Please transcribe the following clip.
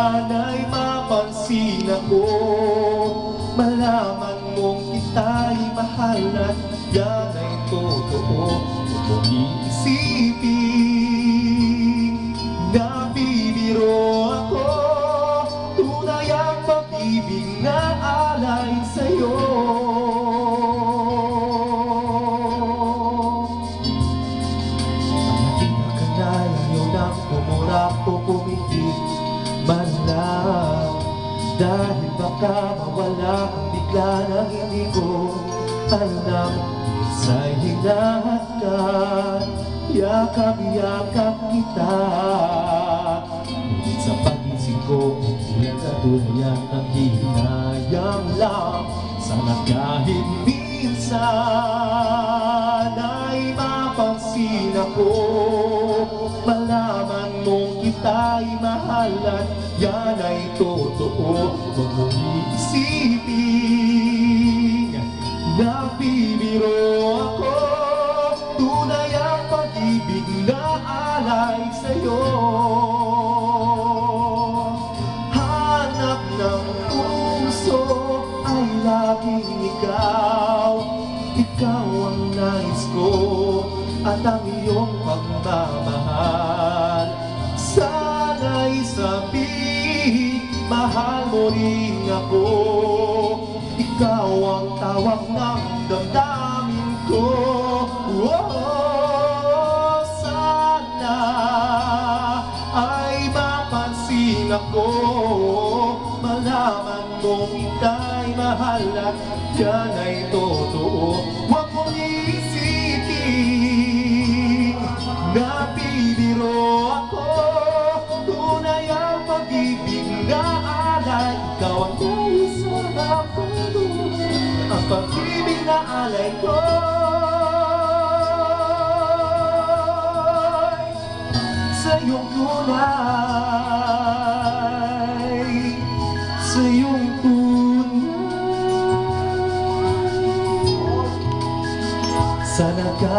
Sana'y mapansin ako, malaman mong kita'y mahal at yan ay totoo. Huwag mong iisipin na bibiro ako, tunay ang pag-ibig na alay sa'yo. Ang pinakanay ayaw nang pumurap o pumitig man lang, dahil baka mawala ang bigla na hindi ko alam. Minsan'y hinahangad, yakap-yakap kita, ngunit sa pag-isip ko hindi katulayan ng hinayang lang. Sana kahit minsan ay mapansin ako, malaman mong kita'y mahal at yan ay totoo. Huwag mong iisipin na bibiro ako, tunay ang pag-ibig na alay sa'yo. Hanap ng puso ay laging ikaw, ikaw ang nais ko at ang iyong pagmamahal. Sana'y sabihin, mahal mo rin ako, ikaw ang tawag ng damdamin ko. Oh, sana ay mapansin ako, malaman mong ita'y mahal at yan ay totoo. Huwag mong iisipin na bibiro ako, tunay ang pag-ibig na alay. Ikaw ang nais na puso, ang pag-ibig na alay ko sa iyong tunay, sa iyong tunay. Sana ka